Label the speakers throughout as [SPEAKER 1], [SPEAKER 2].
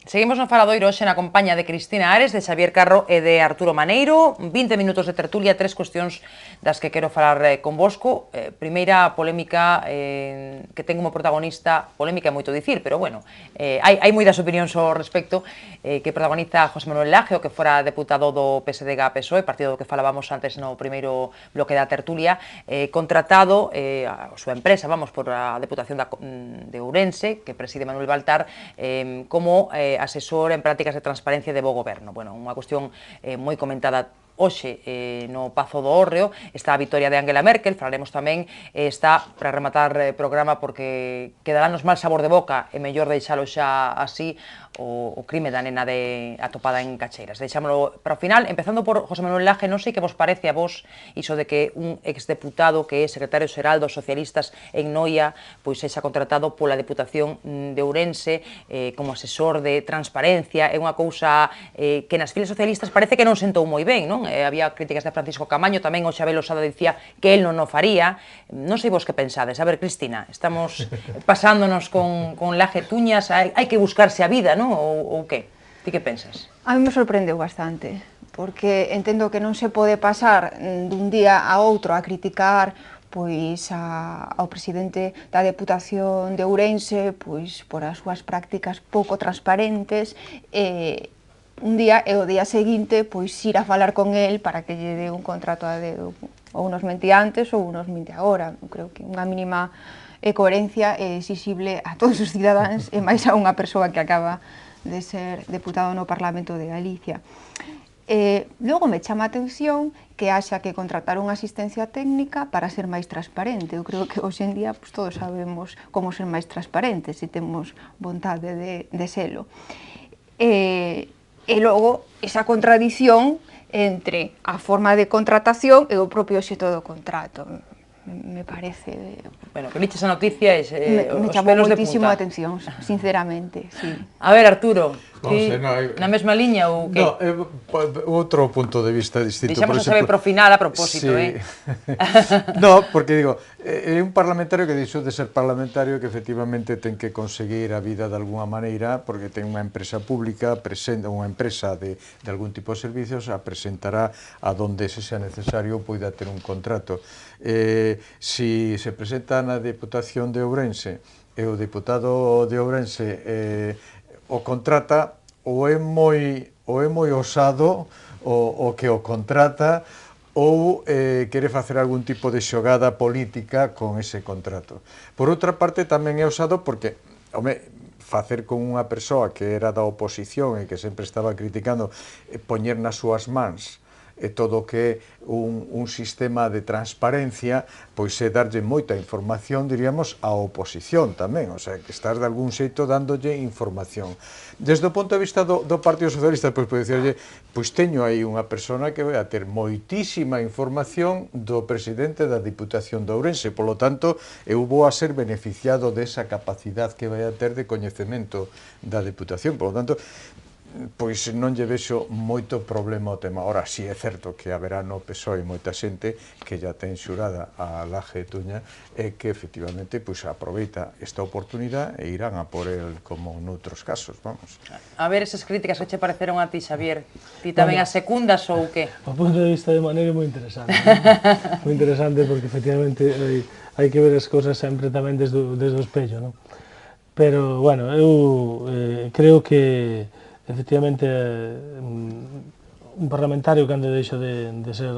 [SPEAKER 1] Seguimos no Faladoiro hoxe na compañía de Cristina Ares, de Xavier Carro e de Arturo Maneiro. 20 minutos de tertulia, tres cuestións das que quero falar convosco. Primeira polémica que ten como protagonista, polémica é moito dicir, pero bueno, hai moitas opinións ao respecto, que protagoniza José Manuel Laje, o que fora deputado do PSDG-PSOE, partido do que falábamos antes no primeiro bloque da tertulia, contratado a súa empresa, vamos, por a Deputación de Ourense, que preside Manuel Baltar, como asesor en prácticas de transparencia de bo goberno. Bueno, unha cuestión moi comentada hoxe no Pazo do Hórreo. Está a vitoria de Angela Merkel, falaremos tamén, está para rematar programa porque quedarános mal sabor de boca, é mellor deixalo xa así, o crime da nena atopada en Cacheiras. Deixámoslo para o final, empezando por José Manuel Laje. Non sei que vos parece a vos iso de que un exdeputado que é secretario xeral dos socialistas en Noia pois sexa contratado pola Deputación de Ourense como asesor de transparencia. É unha cousa que nas filas socialistas parece que non sentou moi ben, non? Había críticas de Francisco Camaño, tamén o Xabel Losada dicía que el non o faría. Non sei vos que pensades. A ver, Cristina, estamos pasándonos con Laje Tuñas, hai que buscarse a vida, non? Ou que? Ti que pensas?
[SPEAKER 2] A mí me sorprendeu bastante, porque entendo que non se pode pasar dun día a outro a criticar pois ao presidente da Deputación de Ourense pois por as súas prácticas pouco transparentes un día e o día seguinte pois ir a falar con el para que lle dé un contrato a dedo, ou unos mente antes ou unos mente agora. Creo que unha mínima coherencia é exixible a todos os cidadáns e máis a unha persoa que acaba de ser deputado no Parlamento de Galicia. Logo me chama a atención que haxa que contratar unha asistencia técnica para ser máis transparente. Eu creo que hoxe en día pues, todos sabemos como ser máis transparentes se temos vontade de selo. E logo esa contradición entre a forma de contratación e o propio xeito do contrato. Me parece...
[SPEAKER 1] Bueno, que viches a noticia e
[SPEAKER 2] me chamou moitísimo a atención, sinceramente, sí.
[SPEAKER 1] A ver, Arturo, na mesma liña ou que?
[SPEAKER 3] No, outro punto de vista distinto.
[SPEAKER 1] Deixamos a saber pro final a propósito,
[SPEAKER 3] sí. No, porque digo, é un parlamentario que deixou de ser parlamentario que efectivamente ten que conseguir a vida de alguna maneira, porque ten unha empresa pública, unha empresa de algún tipo de servicios, a presentará a donde se sea necesario poida ter un contrato. Si se presenta na Deputación de Ourense e o deputado de Ourense o contrata, ou é moi osado o que o contrata, ou quere facer algún tipo de xogada política con ese contrato. Por outra parte, tamén é osado porque, home, facer con unha persoa que era da oposición e que sempre estaba criticando, poñer nas súas mans e todo o que é un sistema de transparencia, pois é darlle moita información, diríamos, á oposición tamén, o sea, que estás de algún xeito dándolle información. Desde o punto de vista do Partido Socialista, pois pode dicirlle, pois teño aí unha persona que vai a ter moitísima información do presidente da Diputación de Ourense, polo tanto, eu vou a ser beneficiado desa capacidade que vai a ter de coñecemento da Diputación, polo tanto, pois non lle vexo moito problema ao tema. Ora, si é certo que haberá no PSOE moita xente que já ten xurada a Laje Tuña e que efectivamente pois aproveita esta oportunidade e irán a por el como noutros casos, vamos.
[SPEAKER 1] A ver, esas críticas que che pareceron a ti, Xavier, ti tamén as secundas ou que?
[SPEAKER 4] O punto de vista de Maneiro é moi interesante, moi interesante porque efectivamente hai que ver as cousas sempre tamén desde o espello, non? Pero, bueno, eu creo que efectivamente un parlamentario cando deixa de ser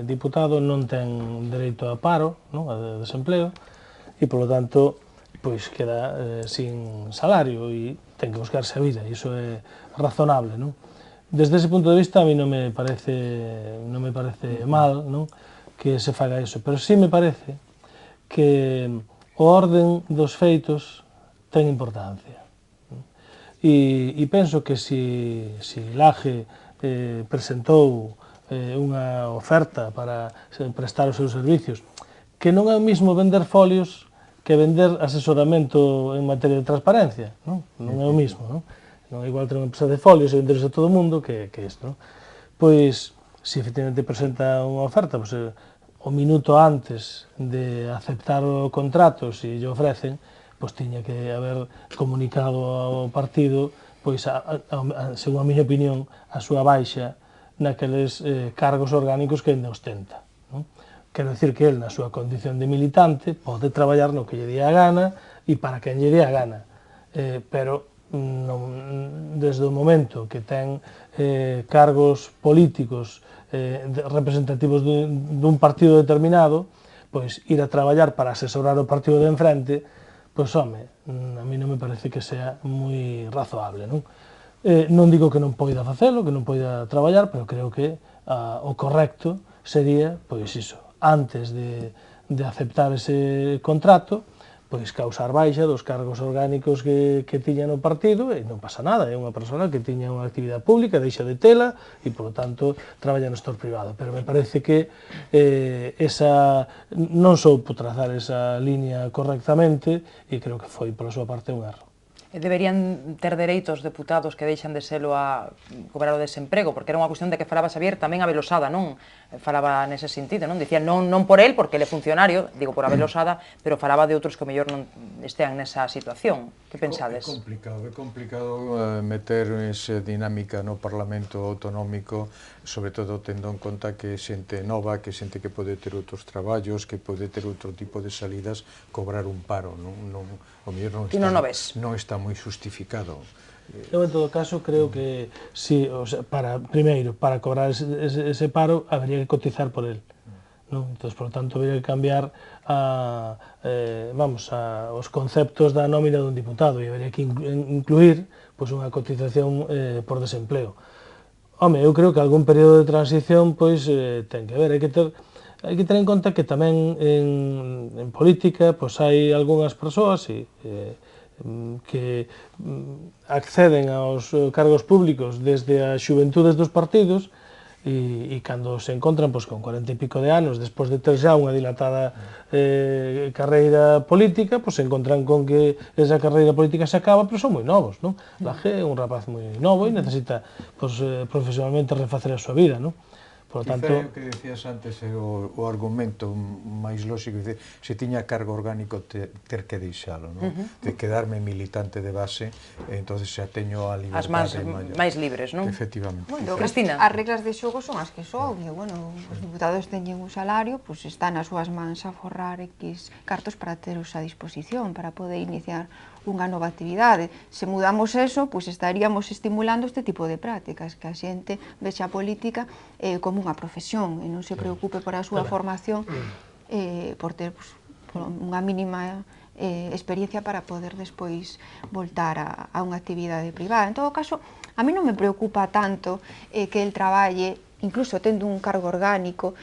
[SPEAKER 4] diputado non ten dereito a paro, non? A desempleo, e polo tanto pois queda sin salario e ten que buscarse a vida, e iso é razonable, non? Desde ese punto de vista a mí non me parece mal, non? Que se faga iso, pero sí me parece que o orden dos feitos ten importancia. E penso que si Laje presentou unha oferta para prestar os seus servicios, que non é o mismo vender folios que vender asesoramento en materia de transparencia, non é o mismo, non? Non é igual ter unha empresa de folios e venderse a todo o mundo que isto, non? Pois, se efectivamente presenta unha oferta, pois, o minuto antes de aceptar o contrato, se lle ofrecen, pois tiña que haber comunicado ao partido pois, según a miña opinión, a súa baixa naqueles cargos orgánicos que ainda ostenta. Quero dicir que el, na súa condición de militante, pode traballar no que lle dé a gana e para quen lle dé a gana. Pero desde o momento que ten cargos políticos representativos dun partido determinado, pois ir a traballar para asesorar o partido de enfrente, pois, home, a mí non me parece que sea moi razoable, non? Non digo que non poida facelo, que non poida traballar, pero creo que o correcto sería, pois iso, antes de aceptar ese contrato, pois causar baixa dos cargos orgánicos que tiña no partido e non pasa nada, é unha persona que tiña unha actividade pública, deixa de tela e, polo tanto, traballa no sector privado. Pero me parece que non soupo trazar esa línea correctamente e creo que foi, pola súa parte, un erro.
[SPEAKER 1] Deberían ter dereitos deputados que deixan de selo a cobrar o desemprego, porque era unha cuestión de que falaba Xavier, tamén a Abel Osada, non? Falaba nese sentido, non? Dicía non por el, porque ele é funcionario, digo por Abel Osada, pero falaba de outros que o mellor non estean nesa situación. Que pensades?
[SPEAKER 3] É complicado meter esa dinámica no Parlamento Autonómico, sobre todo tendo en conta que xente nova, que xente que pode ter outros traballos, que pode ter outro tipo de salidas, cobrar un paro, o mellor non está moi justificado.
[SPEAKER 4] Eu, en todo caso, creo que, si, primeiro, para cobrar ese paro, habería que cotizar por él. Entón, por tanto, habería que cambiar os conceptos da nómina dun diputado e habería que incluir unha cotización por desempleo. Home, eu creo que algún período de transición ten que haber, hai que ter en conta que tamén en política hai algunhas persoas que acceden aos cargos públicos desde as xuventudes dos partidos e cando se encontran con 40 e pico de anos, despois de ter xa unha dilatada carreira política, se encontran con que esa carreira política se acaba, pero son moi novos, non? Laje é un rapaz moi novo e necesita profesionalmente refacer a súa vida, non? Por tanto,
[SPEAKER 3] o que decías antes é o argumento máis lóxico, se tiña cargo orgánico ter que deixalo, de quedarme militante de base, entonces xa teño a liberdade
[SPEAKER 1] máis libres, non?
[SPEAKER 3] Efectivamente.
[SPEAKER 1] Cristina.
[SPEAKER 2] As reglas de xogo son as que son, e, os diputados teñen un salario, están nas súas mans a forrar X cartos para teros a disposición, para poder iniciar unha nova actividade. Se mudamos eso, estaríamos estimulando este tipo de prácticas, que a xente vexe a política como unha profesión e non se preocupe por a súa formación, por ter unha mínima experiencia para poder despois voltar a unha actividade privada. En todo caso, a mí non me preocupa tanto que el traballe incluso tendo un cargo orgánico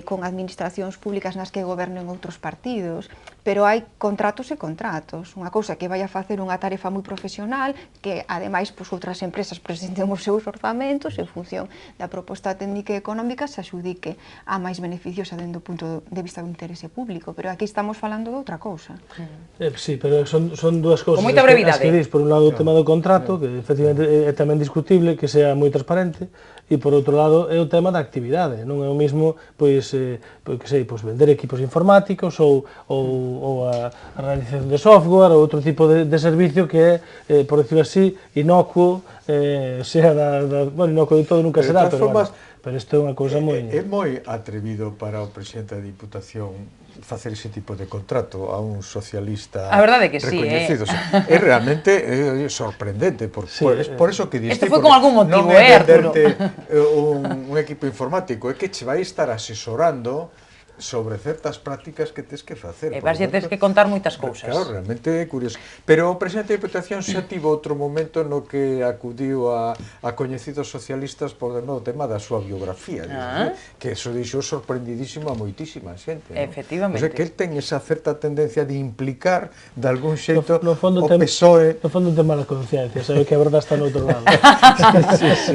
[SPEAKER 2] con administracións públicas nas que gobernen outros partidos, pero hai contratos e contratos. Unha cousa que vai a facer unha tarefa moi profesional, que ademais outras empresas presenten os seus orzamentos en función da proposta técnica e económica se axudique a máis beneficiosa dentro do punto de vista do interese público, pero aquí estamos falando de outra cousa.
[SPEAKER 4] Sí, pero son dúas cousas.
[SPEAKER 1] Con moita brevidade.
[SPEAKER 4] Por un lado o tema do contrato, que efectivamente é tamén discutible, que sea moi transparente, e por outro lado é o tema da actividade, non é o mesmo vender equipos informáticos ou a realización de software ou outro tipo de servicio que é, por decirlo así, inocuo, inocuo de todo nunca será, pero isto é unha cousa moi...
[SPEAKER 3] É moi atrevido para o presidente da Diputación facer ese tipo de contrato a un socialista recoñecido. É realmente sorprendente, por eso que diste.
[SPEAKER 1] Isto foi con algún motivo,
[SPEAKER 3] non é venderte un equipo informático, é que che vai estar asesorando sobre certas prácticas que tes que facer.
[SPEAKER 1] E vas tes que contar moitas cousas.
[SPEAKER 3] Claro, realmente é curioso. Pero o presidente da Diputación xa tivo outro momento no que acudiu a coñecidos socialistas por o tema da súa biografía, que eso deixou sorprendidísimo a moitísima xente.
[SPEAKER 1] Efectivamente.
[SPEAKER 3] O sea, que el ten esa certa tendencia de implicar de algún xeito
[SPEAKER 4] o PSOE. No fondo ten mala conciencia, sabe que a verdade está no outro lado.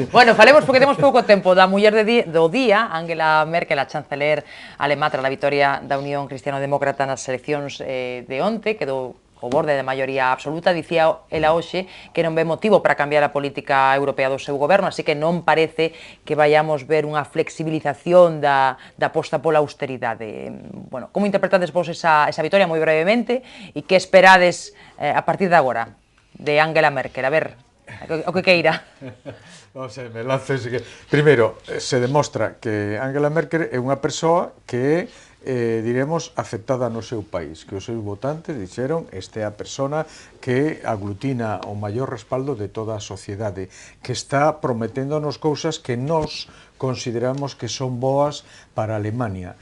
[SPEAKER 1] Bueno, falemos porque temos pouco tempo da muller do día, Angela Merkel, a chanceler alemá, tras a vitoria da Unión Cristiano-Demócrata nas eleccións de onte, quedou o borde de maioría absoluta, dicía ela hoxe que non ve motivo para cambiar a política europea do seu goberno, así que non parece que vayamos ver unha flexibilización da aposta pola austeridade. Bueno, como interpretades vos esa vitoria moi brevemente e que esperades a partir de agora de Angela Merkel? A ver, o que queira.
[SPEAKER 3] Non sei, me lanzo ese que... Primeiro, se demostra que Angela Merkel é unha persoa que diremos, aceptada no seu país, que os seus votantes dixeron esta é a persona que aglutina o maior respaldo de toda a sociedade, que está prometéndonos cousas que nós consideramos que son boas para Alemania.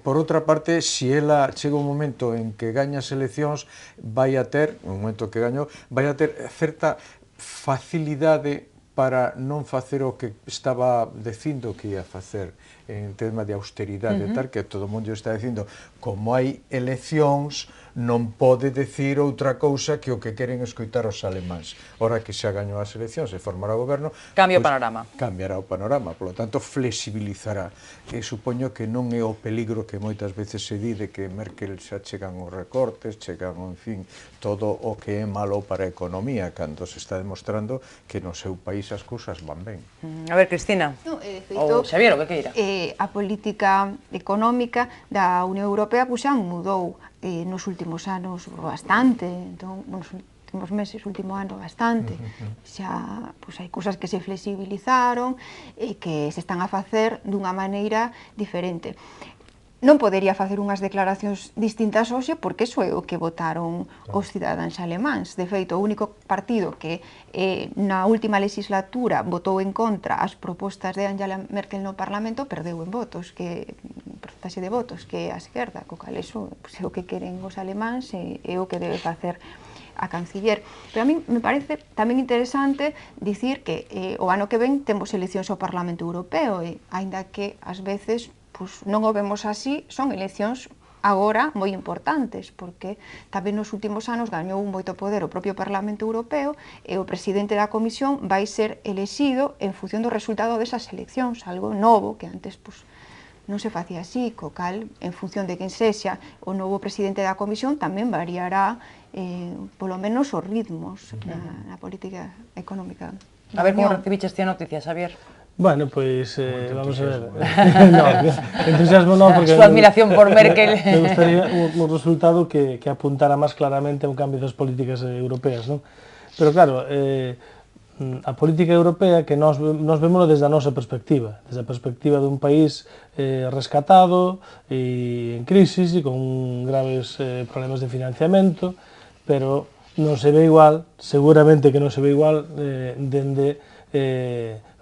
[SPEAKER 3] Por outra parte, se ela chega un momento en que gaña as eleccións, vai a ter, no momento que gañou, vai a ter certa facilidade para non facer o que estaba dicindo que ia facer en tema de austeridade, tal, que todo o mundo está dicindo, como hai eleccións, non pode decir outra cousa que o que queren escoitar os alemáns. Ora que xa gañou as eleccións e formará o goberno,
[SPEAKER 1] Cambia o panorama.
[SPEAKER 3] Cambiará o panorama, polo tanto, flexibilizará. E supoño que non é o peligro que moitas veces se di de que Merkel xa chegan os recortes, chegan, en fin, todo o que é malo para a economía, cando se está demostrando que no seu país as cousas van ben.
[SPEAKER 1] A ver, Cristina,
[SPEAKER 2] No, de feito,
[SPEAKER 1] ou Xavier, o que queira.
[SPEAKER 2] A política económica da Unión Europea pues, xa mudou nos últimos anos bastante, entón, nos últimos meses, último ano bastante. Xa pues, hai cousas que se flexibilizaron e que se están a facer dunha maneira diferente. Non podería facer unhas declaracións distintas hoxe porque iso é o que votaron os cidadáns alemáns. De feito, o único partido que na última legislatura votou en contra as propostas de Angela Merkel no Parlamento perdeu en votos, que porcentaxe de votos, que é a esquerda, co cal iso é o que queren os alemáns e é o que debe facer a canciller. Pero a mí me parece tamén interesante dicir que o ano que ven temos eleccións ao Parlamento Europeo e, aínda que ás veces pues, non o vemos así, son eleccións agora moi importantes, porque tamén nos últimos anos gañou moito poder o propio Parlamento Europeo e o presidente da Comisión vai ser elexido en función do resultado desas eleccións, algo novo que antes pues, non se facía así, co cal, en función de quen sexa o novo presidente da Comisión, tamén variará polo menos os ritmos na política económica.
[SPEAKER 1] A ver como recibiches esta noticia, Xavier.
[SPEAKER 4] Bueno, pues vamos a ver. No, entusiasmo no, porque...
[SPEAKER 1] Su admiración por Merkel.
[SPEAKER 4] Me gustaría un resultado que apuntara más claramente a un cambio das políticas europeas, ¿no? Pero claro, a política europea que nos vemos desde a nosa perspectiva, desde a perspectiva dun país rescatado e en crisis e con graves problemas de financiamento, pero non se ve igual, seguramente que non se ve igual dende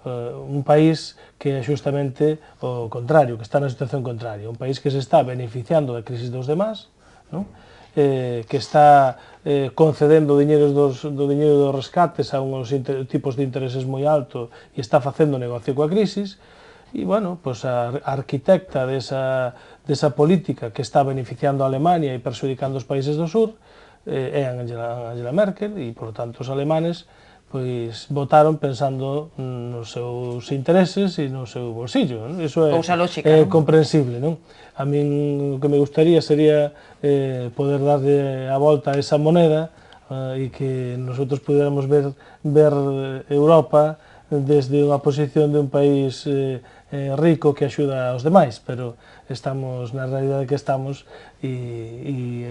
[SPEAKER 4] un país que é justamente o contrario, que está na situación contraria, un país que se está beneficiando da crisis dos demás, non? Que está concedendo do diñeiro dos rescates a uns tipos de intereses moi altos e está facendo negocio coa crisis, e, bueno, pues a arquitecta desa política que está beneficiando a Alemania e perxudicando os países do sur é Angela Merkel, e, por tanto, os alemanes pois votaron pensando nos seus intereses e no seu bolsillo, non? Iso é comprensible, non? A min o que me gustaría sería poder darlle a volta a esa moneda e que nosotros pudiéramos ver Europa desde unha posición de un país rico que axuda aos demais, pero estamos na realidade que estamos e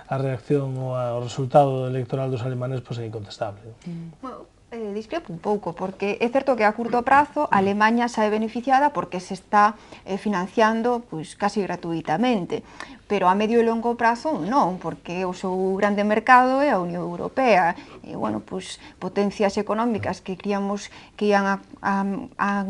[SPEAKER 4] a reacción ou o resultado electoral dos alemanes pois, é incontestable.
[SPEAKER 2] Bueno, discrepo un pouco, porque é certo que a curto prazo a Alemanha sae beneficiada porque se está financiando pues, casi gratuitamente, pero a medio e longo prazo non, porque o seu grande mercado é a Unión Europea, e, bueno, pues, potencias económicas que creíamos que ian a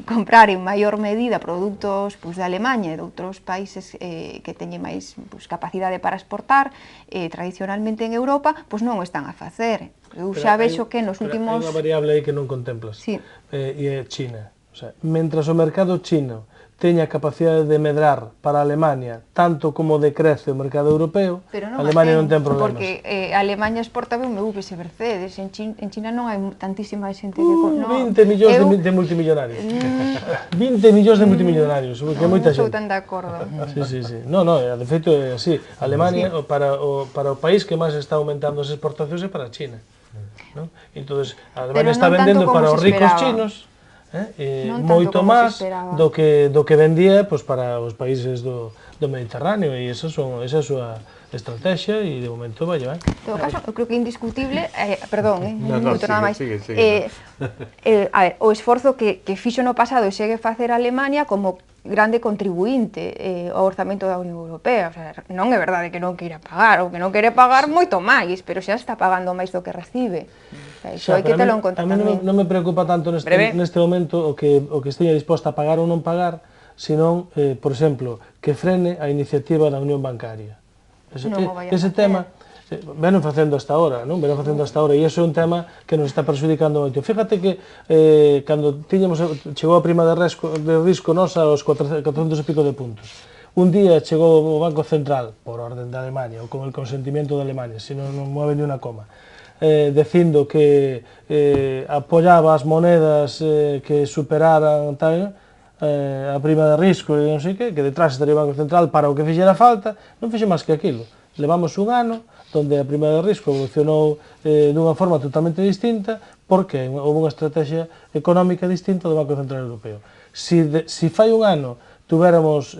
[SPEAKER 2] comprar en maior medida produtos pues, de Alemanha e de outros países que teñen máis pues, capacidade para exportar tradicionalmente en Europa, pues non o están a facer. Eu xa vexo que nos últimos...
[SPEAKER 4] Hai unha variable aí que non contemplas, e é China. O sea, mentras o mercado chino teña capacidade de medrar para a Alemania tanto como decrece o mercado europeo, Alemania non ten problemas.
[SPEAKER 2] Porque Alemania exporta BMWs e Mercedes, en China non hai tantísima xente que...
[SPEAKER 4] 20 millóns de multimillonarios. 20 millóns de multimillonarios, que é moita xente.
[SPEAKER 2] Non estou tan de acordo.
[SPEAKER 4] Sí. No, de feito é así. Alemania, para o país que máis está aumentando as exportacións é para China. Entón, a Alemania está vendendo para os ricos chinos moito máis do que vendía para os países do Mediterráneo, e esa é a súa estrategia e de momento vai ben.
[SPEAKER 2] En todo caso, eu creo que é indiscutible, perdón,
[SPEAKER 3] No,
[SPEAKER 2] moito nada máis,
[SPEAKER 3] sigue.
[SPEAKER 2] a ver, o esforzo que fixo no pasado e segue facer a Alemania como grande contribuinte ao orzamento da Unión Europea. O sea, non é verdade que non queira pagar, ou que non quere pagar moito máis, pero xa está pagando máis do que recibe. Iso hai que telo en conta
[SPEAKER 4] tamén. A mí non me preocupa tanto neste momento o que esteña disposta a pagar ou non pagar, senón, por exemplo, que frene a iniciativa da Unión Bancaria. Ese tema veno facendo hasta ahora, non? Veno facendo hasta ahora, e iso é un tema que nos está perxudicando moito. Fíjate que cando chegou a prima de risco nosa aos 400 e pico de puntos. Un día chegou o Banco Central, por orden de Alemania, ou con el consentimiento de Alemania, se non mueve ni unha coma, dicindo que apoyaba as monedas que superaran tal, a prima de risco e non sei que detrás estaría o Banco Central para o que fixera falta, non fixe máis que aquilo. Levamos un ano onde a prima de risco evolucionou dunha forma totalmente distinta porque houve unha estrategia económica distinta do Banco Central Europeo. Si fai un ano tuviéramos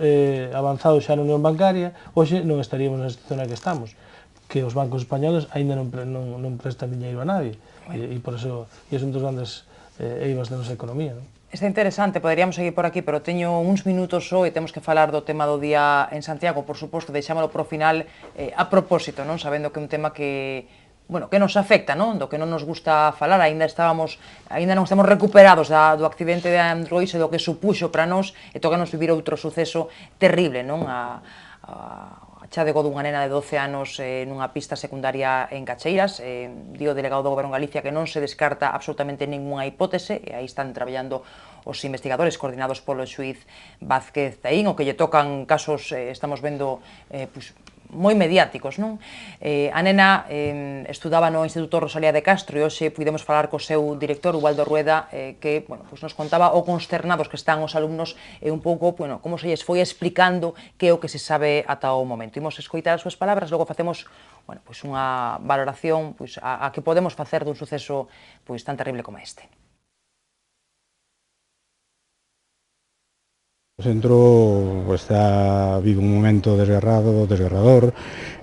[SPEAKER 4] avanzado xa na Unión Bancaria, hoxe non estaríamos na situación na que estamos, que os bancos españoles aínda non prestan diñeiro a nadie, e por iso é un dos grandes eivas da nosa economía, non?
[SPEAKER 1] Está interesante, poderíamos seguir por aquí, pero teño uns minutos só e temos que falar do tema do día en Santiago, por suposto, deixámolo pro final a propósito, non? Sabendo que é un tema que nos afecta, non? Do que non nos gusta falar, aínda non estamos recuperados do accidente de Android e do que supuxo para nós, e toca-nos vivir outro suceso terrible, non? A chadego dunha nena de 12 anos nunha pista secundaria en Cacheiras. Di o delegado do Goberno en Galicia que non se descarta absolutamente ninguna hipótese, e aí están traballando os investigadores coordinados polo xuiz Vázquez Taín, o que lle tocan casos, estamos vendo, moi mediáticos, non? A nena estudaba no Instituto Rosalía de Castro e hoxe pudemos falar co seu director, Ubaldo Rueda, que nos contaba o consternados que están os alumnos e un pouco como se lles foi explicando que é o que se sabe ata o momento. Imos escoitar as súas palabras, logo facemos unha valoración a que podemos facer dun suceso tan terrible como este.
[SPEAKER 5] O centro vive un momento desgarrador,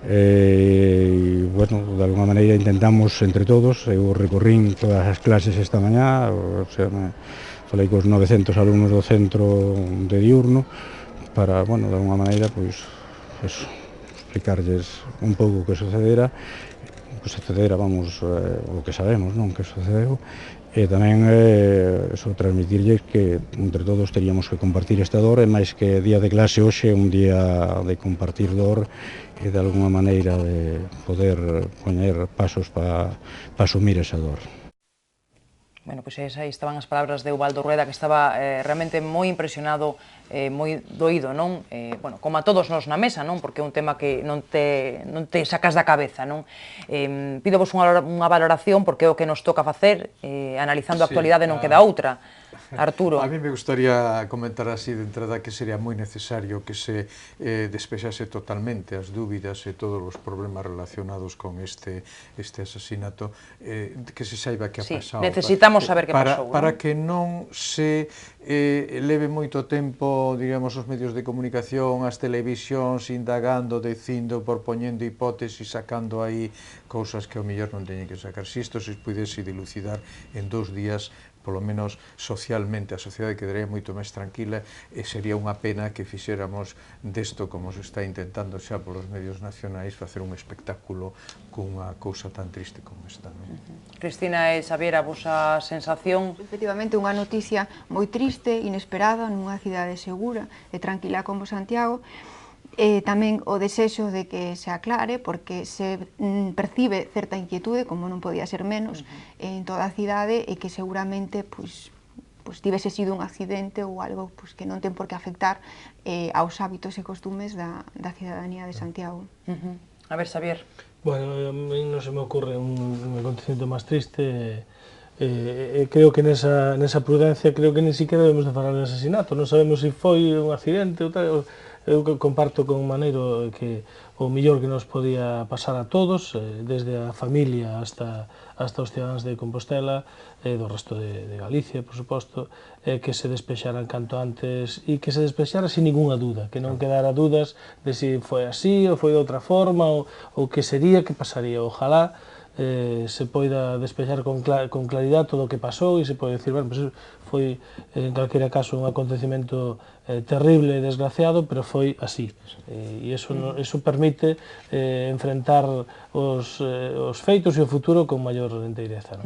[SPEAKER 5] e, de alguna maneira intentamos entre todos, eu recorrín todas as clases esta mañá, falei cos 900 alumnos do centro de diurno, para, de alguna maneira, explicarlles un pouco o que sucedera, o que sabemos, non, que sucedeu, e tamén transmitirlles que entre todos teríamos que compartir esta dor, e máis que día de clase hoxe é un día de compartir dor e de alguna maneira de poder poñer pasos para asumir esa dor.
[SPEAKER 1] Aí estaban as palabras de Ubaldo Rueda, que estaba realmente moi impresionado, moi doído, non? Como a todos nós na mesa, non? Porque é un tema que non te sacas da cabeza, non? Pidovos unha valoración, porque é o que nos toca facer, analizando a actualidade non queda outra. Arturo.
[SPEAKER 3] A mí me gustaría comentar así de entrada que sería moi necesario que se despexase totalmente as dúbidas e todos os problemas relacionados con este asesinato, que se saiba que ha pasado.
[SPEAKER 1] Necesitamos saber que pasou.
[SPEAKER 3] Para que non se leve moito tempo, digamos, os medios de comunicación, as televisións, indagando, dicindo, propoñendo hipótesis, sacando aí cousas que ao mellor non teñen que sacar. Se isto se pudese dilucidar en 2 días, polo menos socialmente a sociedade quedaría moito máis tranquila, e sería unha pena que fixéramos desto, como se está intentando xa polos medios nacionais, facer un espectáculo cunha cousa tan triste como esta.
[SPEAKER 1] Cristina e Xavier, a vosa sensación?
[SPEAKER 2] Efectivamente, unha noticia moi triste, inesperada, nunha cidade segura e tranquila como Santiago. Tamén o desexo de que se aclare, porque se percibe certa inquietude, como non podía ser menos, en toda a cidade, e que seguramente tivese sido un accidente ou algo que non ten por que afectar aos hábitos e costumes da cidadanía de Santiago.
[SPEAKER 1] A ver, Xavier.
[SPEAKER 4] Bueno, a mí non se me ocurre un acontecimiento máis triste. Creo que nesa prudencia, creo que ni siquiera debemos de falar de asesinato. Non sabemos se foi un accidente ou tal. eu comparto con Maneiro que o millor que nos podía pasar a todos, desde a familia hasta os cidadáns de Compostela, do resto de Galicia, por suposto, que se despexaran canto antes e que se despexara sin ninguna duda, que non quedara dudas de se foi así ou foi de outra forma ou que sería, que pasaría. Ojalá se poida despexar con claridade todo o que pasou e se pode dicir, bueno, pues foi en calquera caso un acontecimento terrible e desgraciado, pero foi así. E iso permite enfrentar os feitos e o futuro con maior enteireza.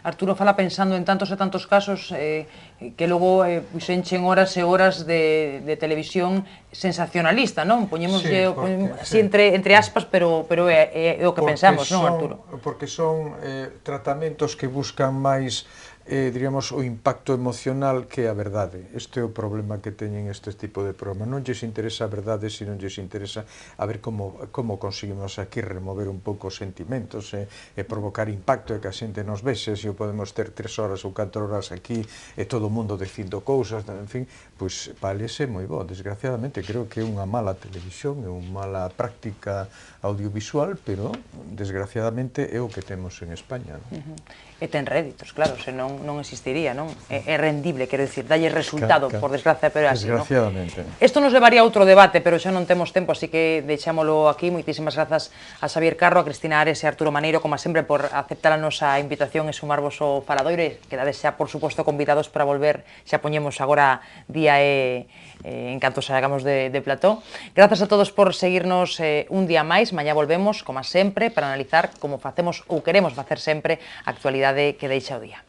[SPEAKER 1] Arturo fala pensando en tantos e tantos casos que logo enchen horas e horas de televisión sensacionalista, non? Poñémoslle así entre aspas, pero é o que pensamos, non, Arturo?
[SPEAKER 3] Porque son tratamentos que buscan máis diríamos, o impacto emocional que a verdade. Este é o problema que teñen este tipo de programas. Non lles interesa a verdade, se non lles interesa a ver como conseguimos aquí remover un pouco os sentimentos e provocar impacto e que a xente nos vexe, se o podemos ter 3 horas ou 4 horas aquí e todo o mundo dicindo cousas, en fin, pois parece moi bo. Desgraciadamente creo que é unha mala televisión, é unha mala práctica audiovisual, pero desgraciadamente é o que temos en España.
[SPEAKER 1] E ten réditos, claro, senón non existiría, non? É rendible, quero dicir, dalle resultado, por desgracia, pero é así, non?
[SPEAKER 3] Desgraciadamente.
[SPEAKER 1] Isto nos levaría a outro debate, pero xa non temos tempo, así que deixámolo aquí. Moitísimas grazas a Xavier Carro, a Cristina Ares e a Arturo Maneiro, como sempre, por aceptar a nosa invitación e sumarvos ao faladoiro, e quedades xa, por suposto, convidados para volver, xa poñemos agora día en canto salgamos de plató. Grazas a todos por seguirnos un día máis. Mañá volvemos, como sempre, para analizar como facemos ou queremos facer sempre a actualidade que deixa o día.